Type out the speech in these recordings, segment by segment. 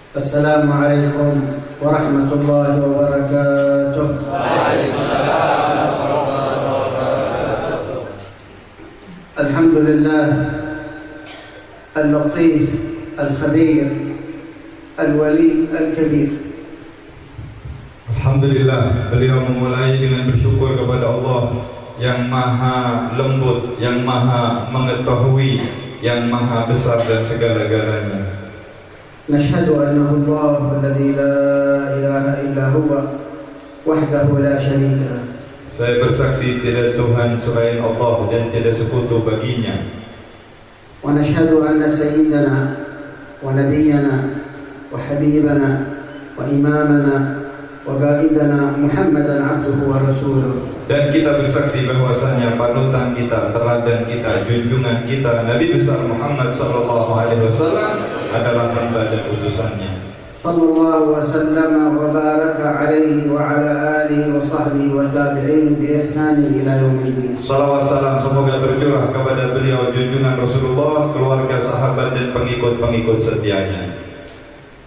Assalamualaikum warahmatullahi wabarakatuh. Waalaikumsalam warahmatullahi wabarakatuh. Alhamdulillah al-latif al-khabir al-wali al-kabir. Alhamdulillah, beliau memulai dengan bersyukur kepada Allah yang maha lembut, yang maha mengetahui, yang maha besar dan segala-galanya. Nashhadu annahu Allah alladzi la ilaha illa huwa wahdahu la syarika lah. Saya bersaksi tidak Tuhan selain Allah dan tidak sekutu baginya. Wa nashhadu anna sayyidana wa nabiyyana wa habibana wa imamana wa qaidana Muhammadan abduhu wa rasuluh. Dan kita bersaksi bahwasanya panutan kita, teladan kita, junjungan kita Nabi besar Muhammad sallallahu alaihi wasallam adalah hamba dan utusannya. Sallallahu wasallam wa baraka alaihi wa ala alihi wa sahbihi wa tabi'in bi ihsani ila yaumiddin. Salawat salam semoga tercurah kepada beliau junjungan Rasulullah, keluarga, sahabat dan pengikut-pengikut setianya.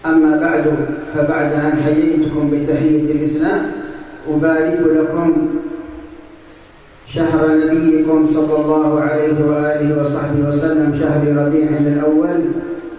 Amma ba'du, fa ba'da an hayyitukum bi tahiyyatil Islam, ubariku lakum شهر نبيكم صلى الله عليه وآله وصحبه وسلم شهر ربيع الأول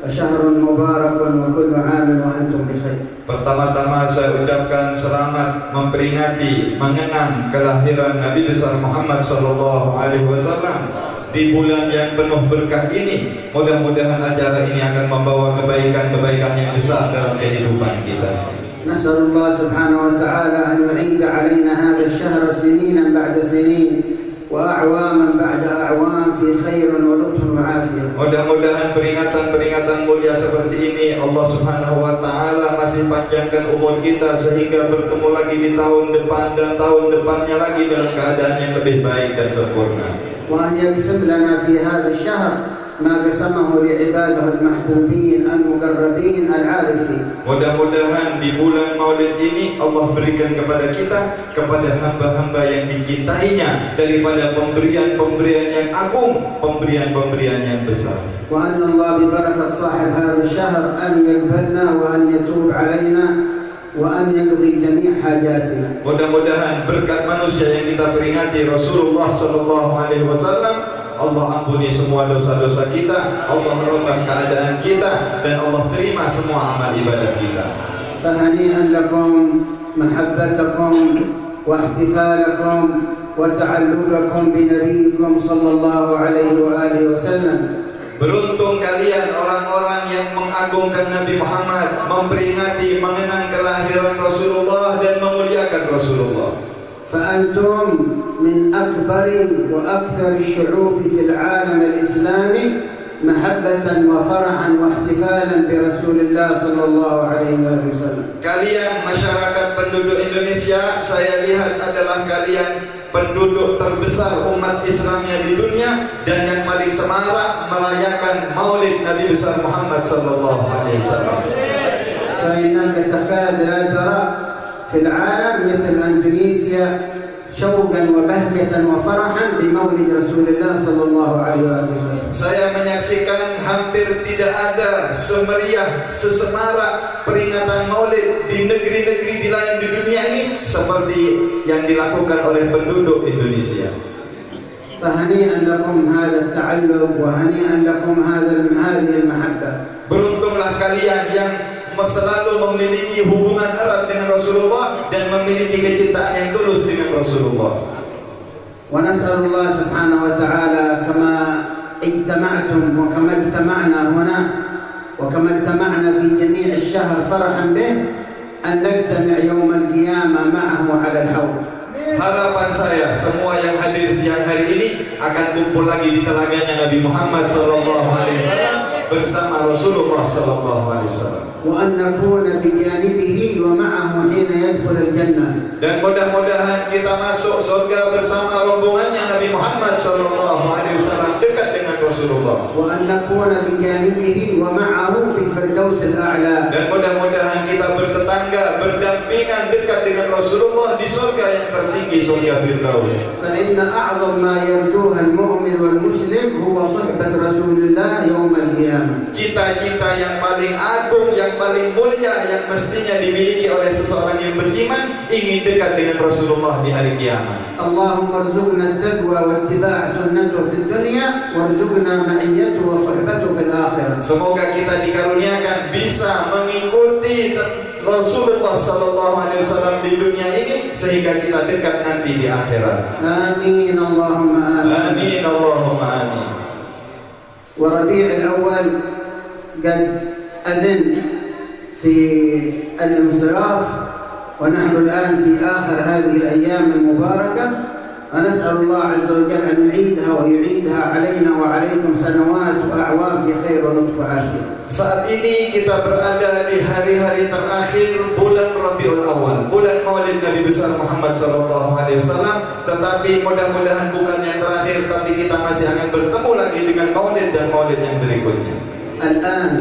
وشهر مبارك وكل عام وأنتم بخير. Pertama-tama saya ucapkan selamat memperingati, mengenang kelahiran Nabi besar Muhammad sallallahu alaihi wasallam di bulan yang penuh berkah ini. Mudah-mudahan acara ini akan membawa kebaikan-kebaikan yang besar dalam kehidupan kita. نسأل الله سبحانه وتعالى أن يعيد علينا هذا الشهر سنينا بعد سنين وأعواما بعد أعوام في خير ولطف وعافية. Mudah-mudahan peringatan-peringatan mulia seperti ini Allah Subhanahu wa taala masih panjangkan umur kita sehingga bertemu lagi di tahun depan dan tahun depannya lagi dalam keadaan yang lebih baik dan sempurna. وأن يقسم لنا في هذا الشهر ما قسمه لعباده المحبوبين المقربين العارفين. Mudah-mudahan di bulan Maulid ini Allah berikan kepada kita, kepada hamba-hamba yang dicintainya daripada pemberian-pemberian yang agung, pemberian-pemberian yang besar. وأن الله ببركة صاحب هذا الشهر أن يقبلنا وأن يتوب علينا وأن يقضي جميع حاجاتنا. Mudah-mudahan berkat manusia yang kita peringati Rasulullah sallallahu alaihi wasallam, Allah ampuni semua dosa-dosa kita, Allah merubah keadaan kita, dan Allah terima semua amal ibadah kita. فهنيئا لكم محبتكم واحتفالكم وتعلقكم بنبيكم صلى الله عليه وآله وسلم. Beruntung kalian orang-orang yang mengagungkan Nabi Muhammad, memperingati, mengenang kelahiran Rasulullah dan memuliakan Rasulullah. فأنتم من أكبر وأكثر الشعوب في العالم الإسلامي محبة وفرحا واحتفالا برسول الله صلى الله عليه وسلم. Kalian masyarakat penduduk Indonesia, saya lihat adalah kalian penduduk terbesar umat Islamnya di dunia dan yang paling semarak merayakan Maulid Nabi besar Muhammad sallallahu alaihi wasallam. فإنك تكاد لا ترى في العالم مثل إندونيسيا شوقا وبهجة وفرحا بمولد رسول الله صلى الله عليه وسلم. Saya menyaksikan hampir tidak ada semeriah, sesemarak peringatan Maulid di negeri-negeri di lain di dunia ini seperti yang dilakukan oleh penduduk Indonesia. فهنيئا لكم هذا التعلق وهنيئا لكم هذه المحبة. Beruntunglah kalian yang selalu memiliki hubungan erat dengan Rasulullah dan memiliki kecintaan yang tulus dengan Rasulullah. ونسأل الله سبحانه وتعالى كما اجتمعتم وكما اجتمعنا هنا وكما اجتمعنا في جميع الشهر فرحا به أن نجتمع يوم القيامة معه على الحوض. Harapan saya semua yang hadir siang hari ini akan kumpul lagi di telaganya Nabi Muhammad SAW bersama Rasulullah SAW. وأن نكون بجانبه ومعه حين يدخل الجنة. Dan mudah-mudahan kita masuk surga bersama rombongannya Nabi Muhammad SAW dekat dengan Rasulullah. وأن نكون بجانبه ومعه في الفردوس الأعلى. Dan mudah-mudahan kita bertetangga, berdampingan berdampingan dekat dengan Rasulullah di surga yang tertinggi, surga Firdaus. فإن أعظم ما يرجوها المؤمن والمسلم هو صحبة رسول الله يوم القيامة. Cita-cita yang paling agung, yang paling mulia, yang mestinya dimiliki oleh seseorang yang beriman, ingin dekat dengan Rasulullah di hari kiamat. اللهم ارزقنا التقوى واتباع سنته في الدنيا وارزقنا معيته وصحبته في الآخرة. Semoga kita dikaruniakan bisa mengikuti Rasulullah sallallahu alaihi wasallam di dunia ini sehingga kita dekat nanti di akhirat. آمين اللهم آمين. Amin Allahumma amin. وربيع الأول قد أذن في الانصراف ونحن الآن في آخر هذه الأيام المباركة، ونسأل الله عز وجل أن يعيدها ويعيدها علينا وعليكم سنوات وأعوام في خير ولطف وعافية. Saat ini kita berada di hari-hari terakhir bulan Rabiul Awal, bulan Maulid Nabi besar Muhammad sallallahu alaihi wasallam. Tetapi mudah-mudahan bukan yang terakhir, tapi kita masih akan bertemu lagi dengan Maulid dan Maulid yang berikutnya. الآن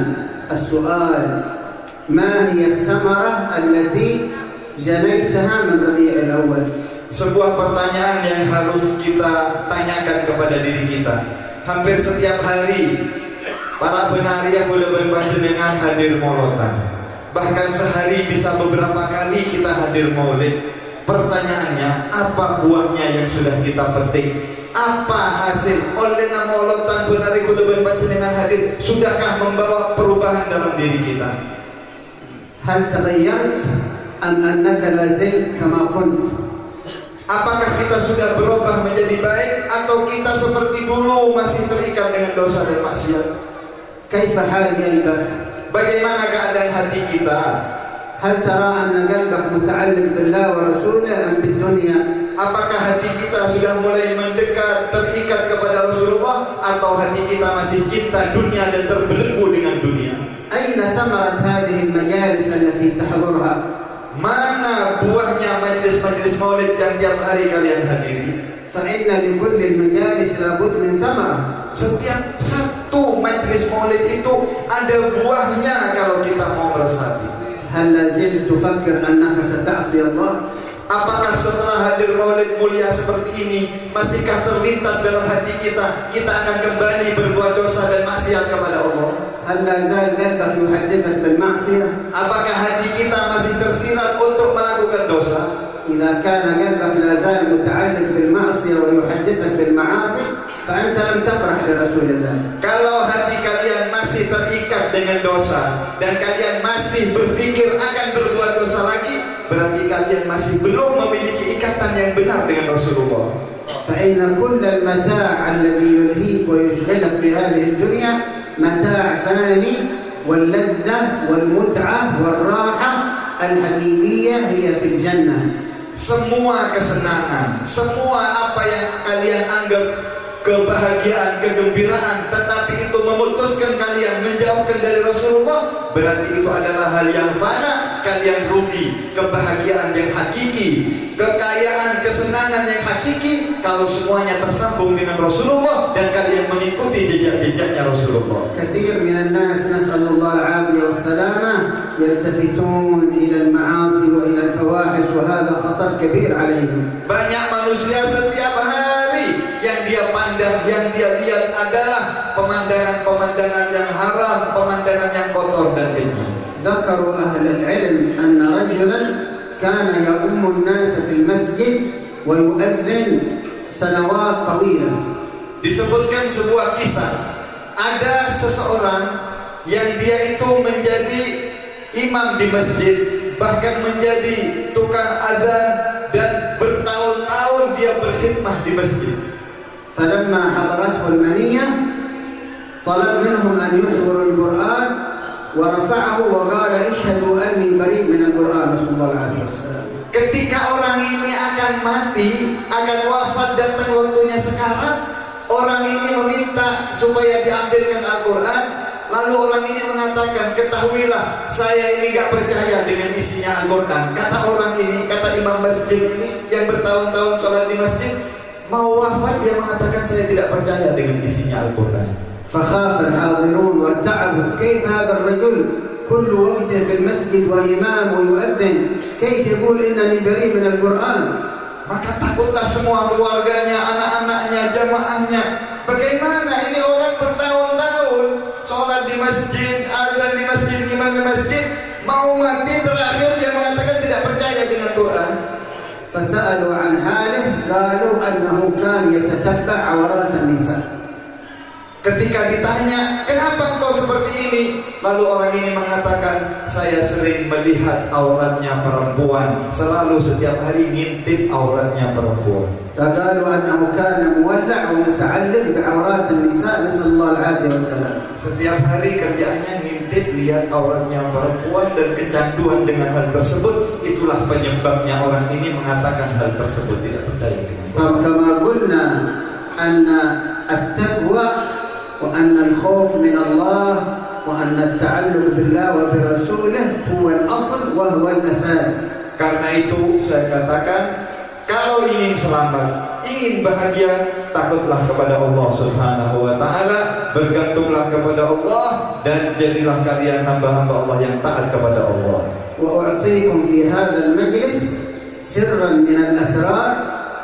السؤال: ما هي الثمرة التي جنيتها من ربيع الأول؟ Sebuah pertanyaan yang harus kita tanyakan kepada diri kita. Hampir setiap hari para penaria bulan panjenengan hadir maulotan. Bahkan sehari bisa beberapa kali kita hadir maulid. Pertanyaannya, apa buahnya yang sudah kita petik? Apa hasil oleh nama maulotan penari bulan panjenengan hadir? Sudahkah membawa perubahan dalam diri kita? هل تغيرت أم أنك لا زلت كما كنت؟ Apakah kita sudah berubah menjadi baik atau kita seperti dulu masih terikat dengan dosa dan maksiat? كيف حال قلبك؟ Bagaimana keadaan hati kita? هل ترى أن قلبك متعلق بالله ورسوله أم بالدنيا؟ Apakah hati kita sudah mulai mendekat, terikat kepada Rasulullah, atau hati kita masih cinta dunia dan terbelenggu dengan dunia? أين ثمرة هذه المجالس التي تحضرها؟ Mana buahnya majlis-majlis maulid yang tiap hari kalian hadiri? فإن لكل المجالس لابد من ثمرة. Setiap satu majlis maulid itu ada buahnya kalau kita mau meresapi. هل لا زلت تفكر أنك ستعصي الله؟ Apakah setelah hadir maulid mulia seperti ini, masihkah terlintas dalam hati kita, kita akan kembali berbuat dosa dan maksiat kepada Allah? هل لا زال قلبك يحدثك بالمعصية؟ Apakah hati kita masih tersirat untuk melakukan dosa? إذا كان قلبك لا زال متعلق بالمعصية ويحدثك بالمعاصي فأنت لم تفرح برسول الله. Kalau hati kalian masih terikat dengan dosa dan kalian masih berpikir akan berbuat dosa lagi, berarti kalian masih belum memiliki ikatan yang benar dengan Rasulullah. فإن كل المتاع الذي يلهيك ويشغلك في هذه الدنيا متاع ثاني، واللذة والمتعة والراحة الحقيقية هي في الجنة. Semua kesenangan, semua apa yang kalian anggap kebahagiaan, kegembiraan, tetapi itu memutuskan kalian menjauhkan dari Rasulullah, berarti itu adalah hal yang fana. Kalian rugi. Kebahagiaan yang hakiki, kekayaan, kesenangan yang hakiki, kalau semuanya tersambung dengan Rasulullah dan kalian mengikuti jejak-jejaknya Rasulullah. كثير من الناس نسأل الله العافية والسلامة يلتفتون إلى المعاصي وإلى الفواحش وهذا خطر كبير عليهم. Banyak manusia setiap hari yang dia pandang, yang dia lihat adalah pemandangan-pemandangan yang haram, pemandangan yang kotor dan keji. ذكروا أهل العلم أن رجلا كان يؤم الناس في المسجد ويؤذن سنوات طويلة. Disebutkan sebuah kisah, ada seseorang yang dia itu menjadi imam di masjid, bahkan menjadi tukang adzan, dan bertahun-tahun dia berkhidmah di masjid. فلما حضرته المنية طلب منهم أن يحضروا القرآن ورفعه وقال اشهدوا أني بريء من القرآن. رسول الله عليه السلام. Ketika orang ini akan mati, akan wafat, datang waktunya sekarang, orang ini meminta supaya diambilkan Al-Quran. Lalu orang ini mengatakan, ketahuilah saya ini gak percaya dengan isinya Al-Quran. Kata orang ini, kata imam masjid ini yang bertahun-tahun sholat di masjid, mau wafat dia mengatakan saya tidak percaya dengan isinya Al-Quran. فخاف الحاضرون وارتعبوا، كيف هذا الرجل كل وقته في المسجد وإمام ويؤذن، كيف يقول إنني بريء من القرآن؟ Maka takutlah semua keluarganya, anak-anaknya, jamaahnya. Bagaimana ini orang bertahun-tahun sholat di masjid, azan di masjid, imam di masjid, mau mati terakhir dia mengatakan tidak percaya dengan Quran. فسألوا عن حاله قالوا أنه كان يتتبع عورات النساء. Ketika ditanya, kenapa engkau seperti ini? Lalu orang ini mengatakan, saya sering melihat auratnya perempuan. Selalu setiap hari ngintip auratnya perempuan. فقالوا أنه كان مولع ومتعلق بعورات النساء نسأل الله العافية والسلام. Setiap hari kerjaannya ngintip lihat auratnya perempuan dan kecanduan dengan hal tersebut. Itulah penyebabnya orang ini mengatakan hal tersebut, tidak percaya dengan Allah. فكما قلنا أن التقوى وأن الخوف من الله وأن التعلق بالله وبرسوله هو الأصل وهو الأساس. Karena itu saya katakan, kalau ingin selamat, ingin bahagia, takutlah kepada Allah Subhanahu wa taala, bergantunglah kepada Allah dan jadilah kalian hamba-hamba Allah yang taat kepada Allah. وأعطيكم في هذا المجلس سرا من الأسرار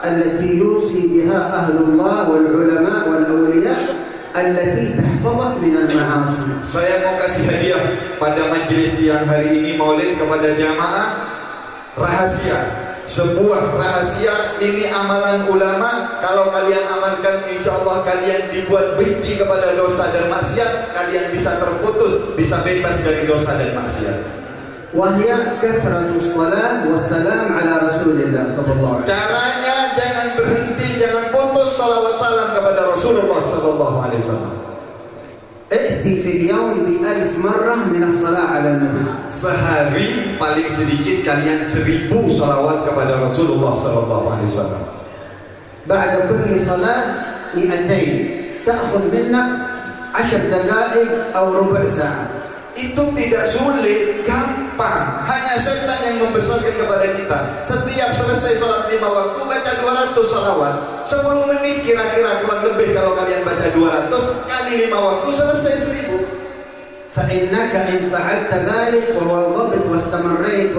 التي يوصي بها أهل الله والعلماء والأولياء التي تحفظك من المعاصي. Saya mau kasih hadiah pada majelis yang hari ini Maulid kepada jamaah, rahasia, sebuah rahasia. Ini amalan ulama. Kalau kalian amalkan, insya Allah kalian dibuat benci kepada dosa dan maksiat. Kalian bisa terputus, bisa bebas dari dosa dan maksiat. وهي كثرة الصلاة والسلام على رسول الله صلى الله عليه وسلم. Caranya jangan berhenti, jangan putus salawat salam kepada Rasulullah sallallahu alaihi wasallam. ائتي في اليوم ب1000 مرة من الصلاة على النبي. Sehari paling sedikit kalian 1000 salawat kepada Rasulullah sallallahu alaihi wasallam. بعد كل صلاة 200 تأخذ منك 10 دقائق أو ربع ساعة. Itu tidak sulit, gampang. Hanya setan yang membesarkan kepada kita. Setiap selesai sholat 5 waktu baca 200 salawat. 10 menit kira-kira kurang lebih kalau kalian baca 200 kali 5 waktu selesai 1000. فإنك إن فعلت ذلك وواظبت واستمريت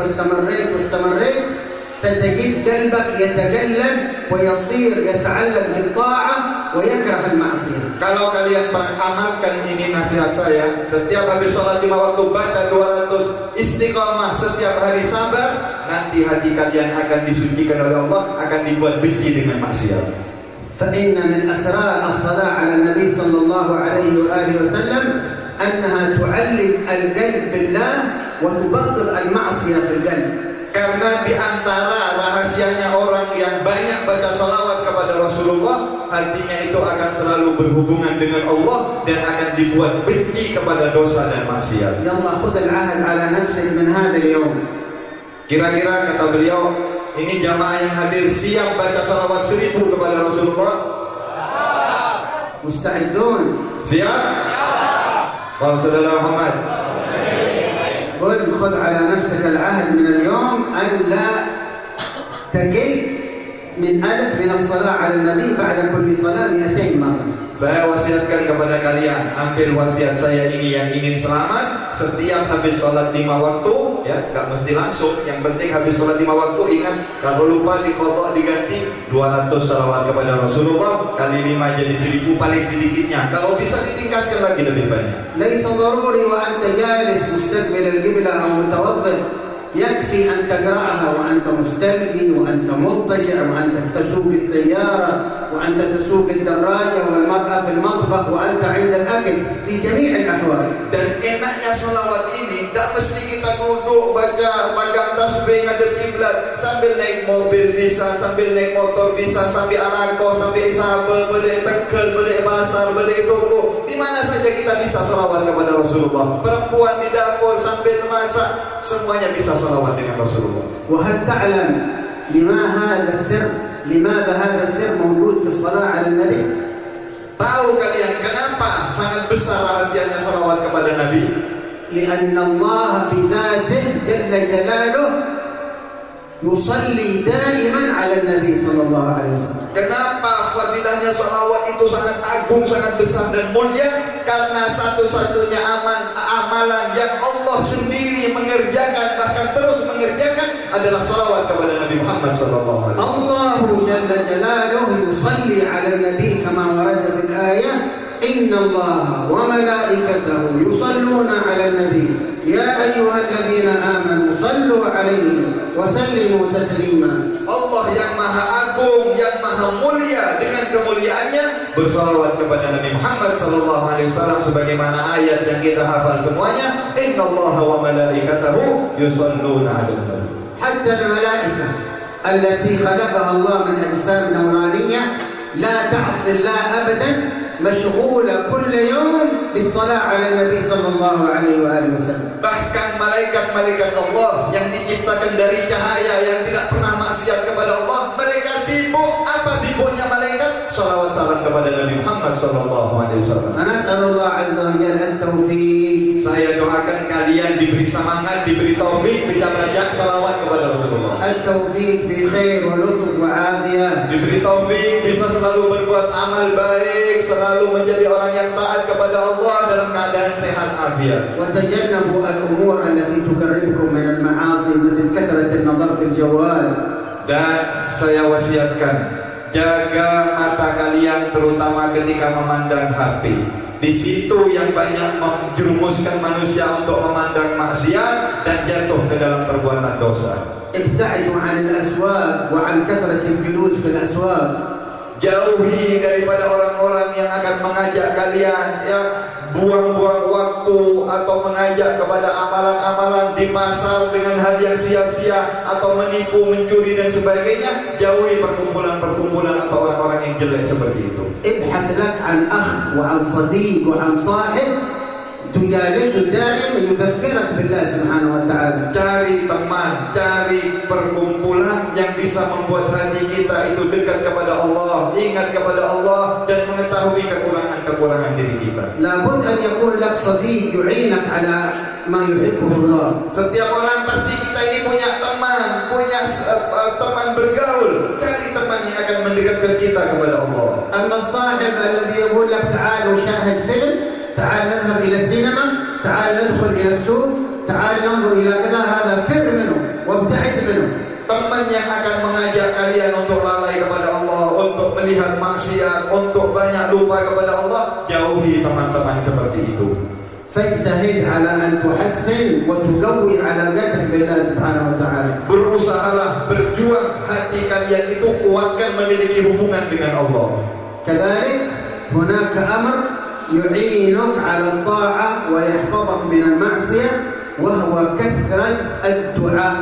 ستجد قلبك يتقلب ويصير يتعلق بالطاعة ويكره المعصية. Kalau kalian amalkan ini nasihat saya, setiap habis sholat 5 waktu baca 200, istiqamah setiap hari sabar, nanti hati kalian akan disucikan oleh Allah, akan dibuat benci dengan maksiat. فإن من أسرار الصلاة على النبي صلى الله عليه وآله وسلم أنها تعلق القلب بالله وتبطل المعصية في القلب. Karena di antara rahasianya orang yang banyak baca salawat kepada Rasulullah, hatinya itu akan selalu berhubungan dengan Allah dan akan dibuat benci kepada dosa dan maksiat. يلا خذ العهد على نفسك من هذا اليوم. Kira-kira kata beliau, ini jamaah yang hadir siap baca salawat 1000 kepada Rasulullah? مستعدون؟ Siap? Allahumma shalli ala Muhammad. قل خذ على نفسك العهد من اليوم أن لا تقل من 1000 من الصلاة على النبي بعد كل صلاة 200 مرة. Saya wasiatkan kepada kalian, ambil wasiat saya ini yang ingin selamat, setiap habis sholat 5 waktu, ya, gak mesti langsung, yang penting habis sholat 5 waktu, ingat, kalau lupa diqadha diganti 200 salawat kepada Rasulullah, kali 5 jadi 1000 paling sedikitnya, kalau bisa ditingkatkan lagi lebih banyak. ليس ضروري وأنت جالس مستقبل القبلة أو متوضئ، يكفي أن تقرأها وأنت مستلقي وأنت مضطجع وأنت تسوق السيارة وأنت تسوق الدراجة والمرأة في المطبخ وأنت عند الأكل في جميع الأحوال. Dan enaknya salawat ini tak mesti kita duduk baca pegang tasbih ngadep kiblat, sambil naik mobil bisa, sambil naik motor bisa, sambil arako, sambil isabe, balik Tegal, balik pasar, balik toko, di mana saja kita bisa salawat kepada Rasulullah. Perempuan di dapur sambil masak, semuanya bisa salawat dengan Rasulullah. وهل تعلم لماذا هذا السر موجود في الصلاة على النبي؟ Tahu kalian kenapa sangat besar rahasianya salawat kepada Nabi? لأن الله بذاته جل جلاله يصلي دائما على النبي صلى الله عليه وسلم. Kenapa fadilahnya salawat itu sangat agung, sangat besar dan mulia? Karena satu-satunya amalan yang Allah sendiri mengerjakan, bahkan terus mengerjakan, adalah salawat kepada Nabi Muhammad sallallahu alaihi wasallam. Allah jalla jalaluhu yusalli ala nabi kama warada fil ayah, inna Allah wa malaikatahu yusalluna ala nabi ya ayyuhalladzina amanu sallu alaihi wa sallimu taslima. Allah yang maha agung, yang maha mulia, dengan kemuliaannya bersalawat kepada Nabi Muhammad sallallahu alaihi wasallam sebagaimana ayat yang kita hafal semuanya, innallaha wa malaikatahu yusalluna 'alan nabi. Hatta al-malaika allati khalaqaha Allah min ajsam nawraniyah la ta'si Allah abadan مشغولة كل يوم بالصلاة على النبي صلى الله عليه وآله وسلم. Bahkan malaikat-malaikat Allah yang diciptakan dari cahaya, yang tidak pernah maksiat kepada Allah, mereka sibuk. Apa sibuknya malaikat? Salawat salam kepada Nabi Muhammad sallallahu alaihi wasallam. Nas'alullah azza wa jalla at-taufiq. Saya doakan kalian diberi semangat, diberi taufik, bisa banyak salawat kepada Rasulullah. At-taufiq fi khair wa lutf wa afiyah. Diberi taufik, bisa selalu berbuat amal baik, selalu menjadi orang yang taat kepada Allah dalam keadaan sehat afiat. وتجنبوا الأمور التي تقربكم من المعاصي مثل كثرة النظر في الجوال. Dan saya wasiatkan, jaga mata kalian terutama ketika memandang HP. Di situ yang banyak menjerumuskan manusia untuk memandang maksiat dan jatuh ke dalam perbuatan dosa. ابتعدوا عن الأسواق وعن كثرة الجلوس في الأسواق. Jauhi daripada orang-orang yang akan mengajak kalian yang buang-buang waktu atau mengajak kepada amalan-amalan di pasar dengan hal yang sia-sia atau menipu, mencuri dan sebagainya. Jauhi perkumpulan-perkumpulan atau orang-orang yang jelek seperti itu. Ibhath lak an akh wa an sadiq wa an sahib tujalisu daim yudzakirak billah subhanahu wa ta'ala. Cari teman, cari perkumpulan yang bisa membuat hati kita itu dekat kepada Allah, ingat kepada Allah dan mengetahui kekurangan-kekurangan diri kita. Labud an yakun lak sadiq yu'inak ala ma yuhibbuhu Allah. Setiap orang pasti kita ini punya teman, teman bergaul. Cari teman yang akan mendekatkan kita kepada Allah. Amma sahib alladhi yaqul lak ta'alu syahid film, تعال نذهب إلى السينما، تعال ندخل إلى السوق، تعال ننظر إلى كذا، هذا فر منه وابتعد منه. Teman yang akan mengajak kalian untuk lalai kepada Allah, untuk melihat maksiat, untuk banyak lupa kepada Allah, jauhi teman-teman seperti itu. فاجتهد على أن تحسن وتقوي علاقتك بالله سبحانه وتعالى. Berusahalah, berjuang hati kalian itu kuatkan memiliki hubungan dengan Allah. كذلك هناك أمر يعينك على الطاعة ويحفظك من المعصية وهو كثرة الدعاء.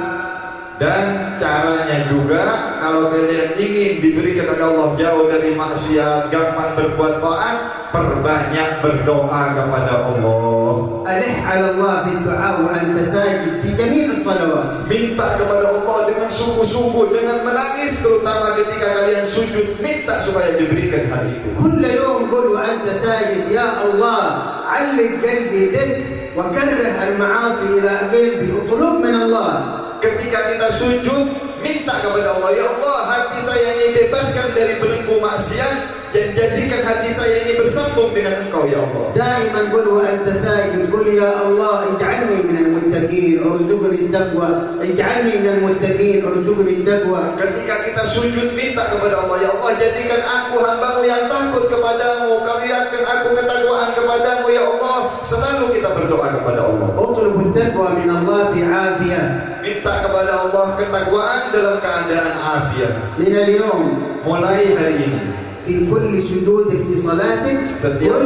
Dan caranya juga kalau kalian ingin diberikan oleh Allah jauh dari maksiat, gampang berbuat taat, perbanyak berdoa kepada Allah. Alih 'ala Allah fi du'a wa anta sajid fi jami' as-salawat. Minta kepada Allah dengan sungguh-sungguh, dengan menangis, terutama ketika kalian sujud, minta supaya diberikan hal itu. Kull yawm qul wa anta sajid, ya Allah 'alliq qalbi bik wa karrih al-ma'asi ila qalbi, utlub min Allah. Ketika kita sujud, minta kepada Allah, ya Allah, hati saya ini bebaskan dari belenggu maksiat dan jadikan hati saya ini bersambung dengan Engkau, ya Allah. Daiman qul wa anta sajid, qul ya Allah ij'alni minal muttaqin warzuqni taqwa, ij'alni minal muttaqin warzuqni taqwa. Ketika kita sujud, minta kepada Allah, ya Allah, jadikan aku hamba-Mu yang takut kepadamu, karuniakan aku ketakwaan kepadamu, ya Allah. Selalu kita berdoa kepada Allah. Utlubut taqwa min Allah fi afiyah. Minta kepada Allah ketakwaan dalam keadaan afiat. Min al-yawm, mulai hari ini, في كل سجودك في صلاتك قل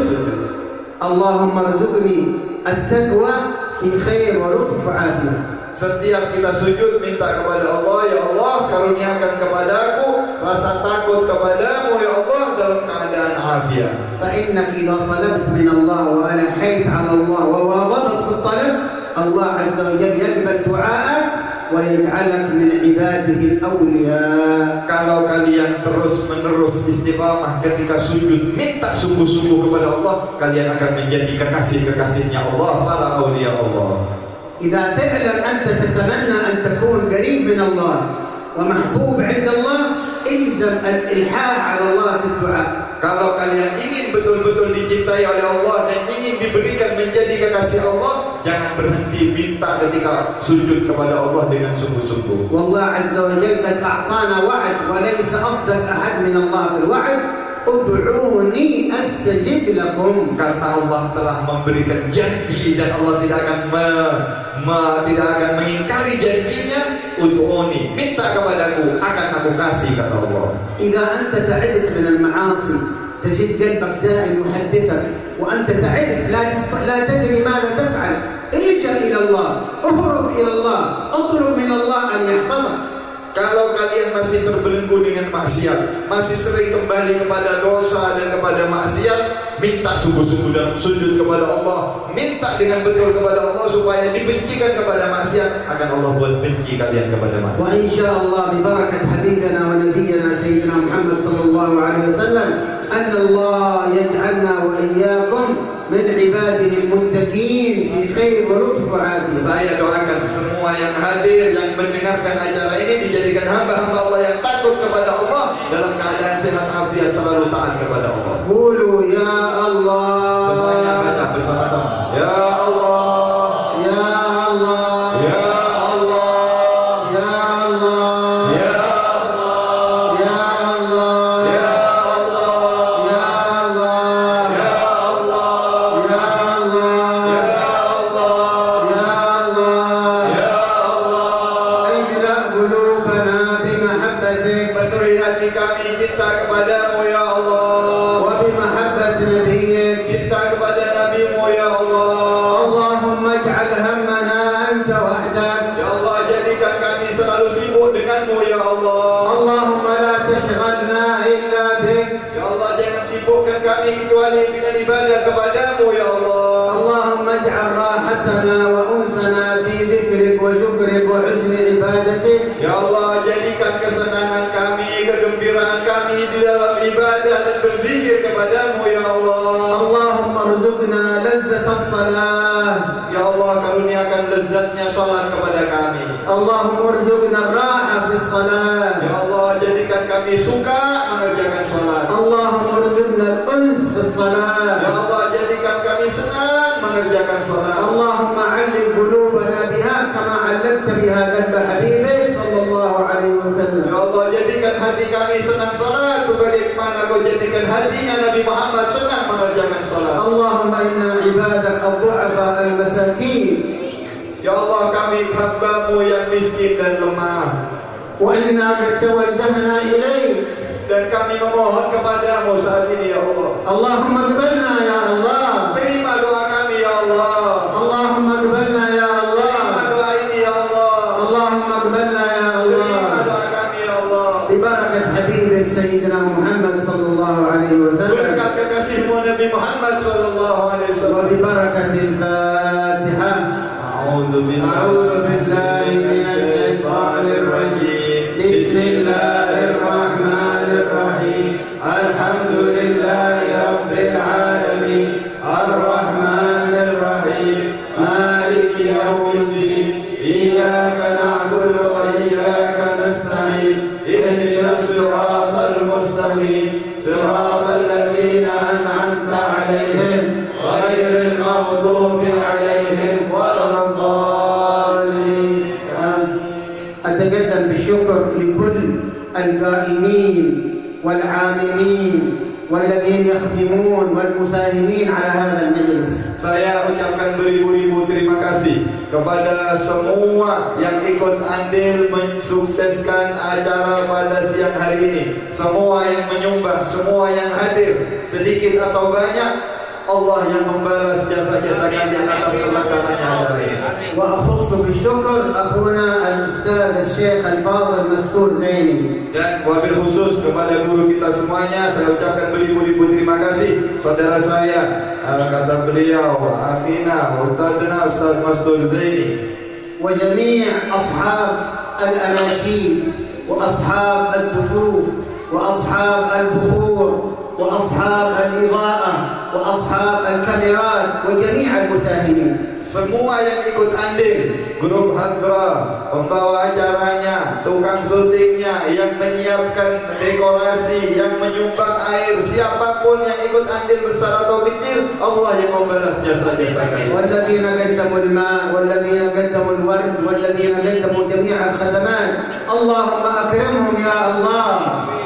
اللهم ارزقني التقوى في خير ولطف وعافية. Setiap kita sujud minta kepada Allah, ya Allah, karuniakan kepadaku rasa takut kepadamu, ya Allah, dalam keadaan afiat. فإنك إذا طلبت من الله وألحيت على الله وواظبت في الطلب الله عز وجل يقبل دعاءك ويجعلك من عباده الأولياء. Kalau kalian terus-menerus istiqamah ketika sujud, minta sungguh-sungguh kepada Allah, kalian akan menjadi kekasih-kekasihnya Allah, para aulia Allah. إذا فعلا أنت تتمنى أن تكون قريب من الله ومحبوب عند الله إلزم الإلحاح على الله في الدعاء. Kalau kalian ingin betul-betul dicintai oleh Allah dan ingin diberikan menjadi kekasih Allah, jangan berhenti minta ketika sujud kepada Allah dengan sungguh-sungguh. والله عز وجل قد أعطانا وعد وليس أصدق أحد من الله في الوعد ادعوني أستجب لكم. Karena Allah telah memberikan janji dan Allah tidak akan mengingkari janjinya. Ud'uni, minta kepadaku akan aku kasih, kata Allah. إذا أنت تعبت من المعاصي تجد قلبك دائما يحدثك وأنت تعبت لا تدري ماذا تفعل. ارجع إلى الله، اهرب إلى الله، اطلب من الله أن يحفظك. Kalau kalian masih terbelenggu dengan maksiat, masih sering kembali kepada dosa dan kepada maksiat, minta sungguh-sungguh dalam sujud kepada Allah, minta dengan betul kepada Allah supaya dibencikan kepada maksiat, akan Allah buat benci kalian kepada maksiat. وإن شاء الله ببركة حبيبنا ونبينا سيدنا محمد صلى الله عليه وسلم أن الله يجعلنا وإياكم من عباده المتقين في خير ولطف وعافية. Saya doakan semua yang hadir, yang mendengarkan acara ini dijadikan hamba-hamba Allah yang takut kepada Allah, dalam keadaan sehat afiat, selalu taat kepada Allah. قولوا يا الله. Semuanya baca bersama-sama. Ya Allah, يا الله. Ya Allah, يا الله. Ya Allah, يا الله. Ya Allah, يا الله. Ya Allah, يا الله. Ya Allah, يا الله. Ya Allah. املأ قلوبنا بمحبتك Penuhi hati kami cinta kepadamu ya Allah, وبمحبة نبيك. cinta kepada Nabi-Mu ya Allah. اللهم اجعل همنا أنت وحدك. Ya Allah, jadikan kami selalu sibuk denganmu ya Allah. اللهم لا تشغلنا إلا بك. Ya Allah, jangan sibukkan kami kecuali dengan ibadah kepadamu ya Allah. اللهم اجعل راحتنا وأنسنا في ذكرك وشكرك وحسن عبادتك. Ya Allah, jadikan kesenangan kami, kegembiraan kami di dalam ibadah dan berzikir kepadamu ya Allah. اللهم ارزقنا لذة الصلاة. Ya Allah, karuniakan lezatnya salat kepada kami. اللهم ارزقنا الراحة في الصلاة. Ya Allah, jadikan kami suka mengerjakan salat. اللهم ارزقنا الأنس في Ya الصلاة. Allah, jadikan kami senang mengerjakan salat. اللهم علم قلوبنا بها كما علمت بها قلب حبيبك صلى الله عليه وسلم. Ya Allah, jadikan hati kami senang salat sebagaimana Kau jadikan hatinya Nabi Muhammad senang mengerjakan salat. اللهم إنا عبادك الضعفاء المساكين Ya Allah, kami hamba-Mu yang miskin dan lemah, وإنا قد توجهنا إليك. dan kami memohon kepadamu saat ini ya Allah. اللهم اقبلنا يا الله. Terima doa kami ya Allah. اللهم اقبلنا يا الله. Terima doa ini ya Allah. اللهم اقبلنا يا Terima الله. doa kami ya Allah. ببركة حبيبك سيدنا محمد صلى الله عليه وسلم Berkat kekasih-Mu Nabi Muhammad sallallahu alaihi wasallam. وببركة الفاتحة. أعوذ بالله من الشيطان الرجيم. بسم الله الرحمن الرحيم. الحمد لله رب العالمين الرحمن الرحيم مالك يوم الدين إياك نعبد وإياك نستعين اهدنا الصراط المستقيم صراط الذين أنعمت عليهم غير المغضوب عليهم ولا الضالين. أتقدم بالشكر لكل القائمين والعاملين والذين يخدمون والمساهمين على هذا المجلس. Saya ucapkan beribu-ribu terima kasih kepada semua yang ikut andil mensukseskan acara pada siang hari ini. Semua yang menyumbang, semua yang hadir, sedikit atau banyak, Allah yang membalas jasa-jasa kalian atas terlaksananya acara ini. وأخص بالشكر أخونا الأستاذ الشيخ الفاضل مستور زيني. Dan wabil khusus kepada guru kita semuanya, saya ucapkan beribu-ribu terima kasih. Saudara saya, kata beliau, akhina, Ustadzna, Ustadz Mastur Zaini. وجميع أصحاب الأناشيد وأصحاب الدفوف وأصحاب البخور وأصحاب الإضاءة وأصحاب الكاميرات وجميع المساهمين. Semua yang ikut andil, grup hadra, pembawa acaranya, tukang syutingnya, yang menyiapkan dekorasi, yang menyumbang air, siapapun yang ikut andil besar atau kecil, Allah yang membalas jasa-jasa kalian. والذين قدموا الماء والذين قدموا الورد والذين قدموا جميع الخدمات اللهم أكرمهم يا الله.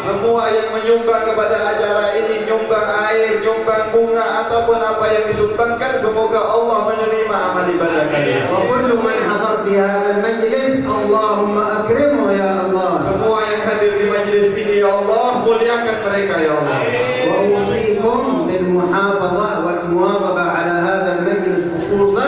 Semua yang menyumbang kepada acara ini, nyumbang air, nyumbang bunga ataupun apa yang disumbangkan, semoga Allah menerima amal ibadah kalian. وكل من حضر في هذا المجلس اللهم أكرمه يا الله. Semua yang hadir di majlis ini, ya Allah, muliakan mereka ya Allah. وأوصيكم بالمحافظة والمواظبة على هذا المجلس خصوصا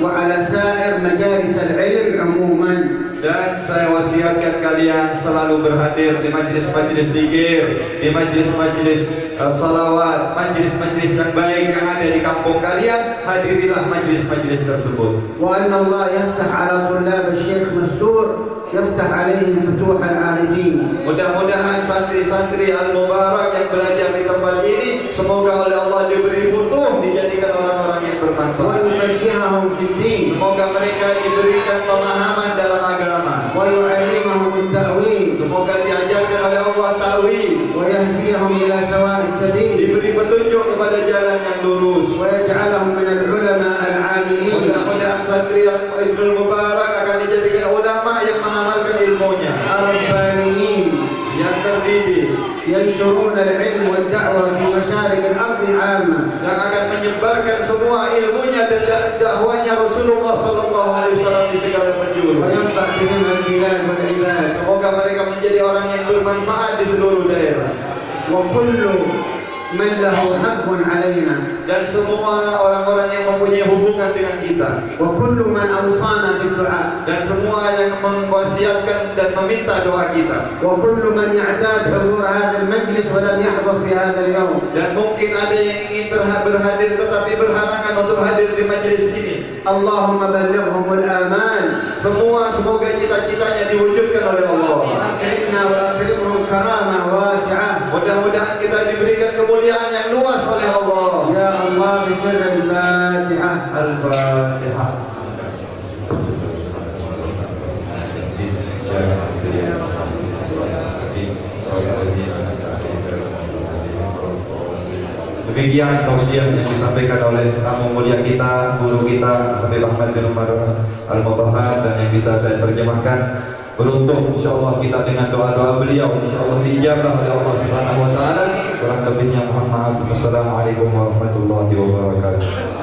وعلى سائر مجالس العلم عموما. Dan saya wasiatkan kalian selalu berhadir di majlis-majlis zikir, di majlis-majlis salawat, majlis-majlis yang baik yang ada di kampung kalian. Hadirilah majlis-majlis tersebut. وأن الله يفتح على طلاب الشيخ مستور يفتح عليهم فتوح العارفين. Mudah-mudahan santri-santri Al-Mubarak yang belajar di tempat ini, semoga oleh Allah diberi futuh, dijadikan orang-orang yang bermanfaat. ويفقههم في الدين. Semoga mereka diberikan pemahaman dalam agama. ويعلمهم التأويل. Semoga diajarkan oleh Allah ta'wil, ويهديهم إلى سواء السبيل. diberi petunjuk kepada jalan yang lurus. ويجعلهم من العلماء العاملين. Mudah-mudahan santri Ibnul Mubarak akan dijadikan ulama yang mengamalkan ilmunya, الربانيين yang terdidik, ينشرون العلم والدعوة في مشارق الأرض عامة. yang akan menyebarkan semua ilmunya dan dakwahnya Rasulullah SAW di segala penjuru. وينفع بهم البلاد والعباد. Semoga mereka menjadi orang yang bermanfaat di seluruh daerah. وكل من له حق علينا. Dan semua orang-orang yang mempunyai hubungan dengan kita, وكل من أوصانا بالدعاء. dan semua yang mewasiatkan dan meminta doa kita, وكل من يعتاد حضور هذا المجلس ولم يحضر في هذا اليوم. dan mungkin ada yang ingin berhadir tetapi berhalangan untuk hadir di majelis ini. اللهم بلغهم الآمال. Semua semoga cita-citanya diwujudkan oleh Allah. وأكرمنا وأكرمهم كرامة واسعة. Mudah-mudahan kita diberikan kemuliaan yang luas oleh Allah. يا الله بسر الفاتحة. Al-Fatihah. Demikian tausiah yang disampaikan oleh tamu mulia kita, guru kita, Habib Ahmad bin Umar Al-Mubahad, dan yang bisa saya terjemahkan. Beruntung insyaallah kita dengan doa-doa beliau insyaallah diijabah oleh Allah Subhanahu wa taala. Kurang lebihnya mohon maaf. Wassalamualaikum warahmatullahi wabarakatuh.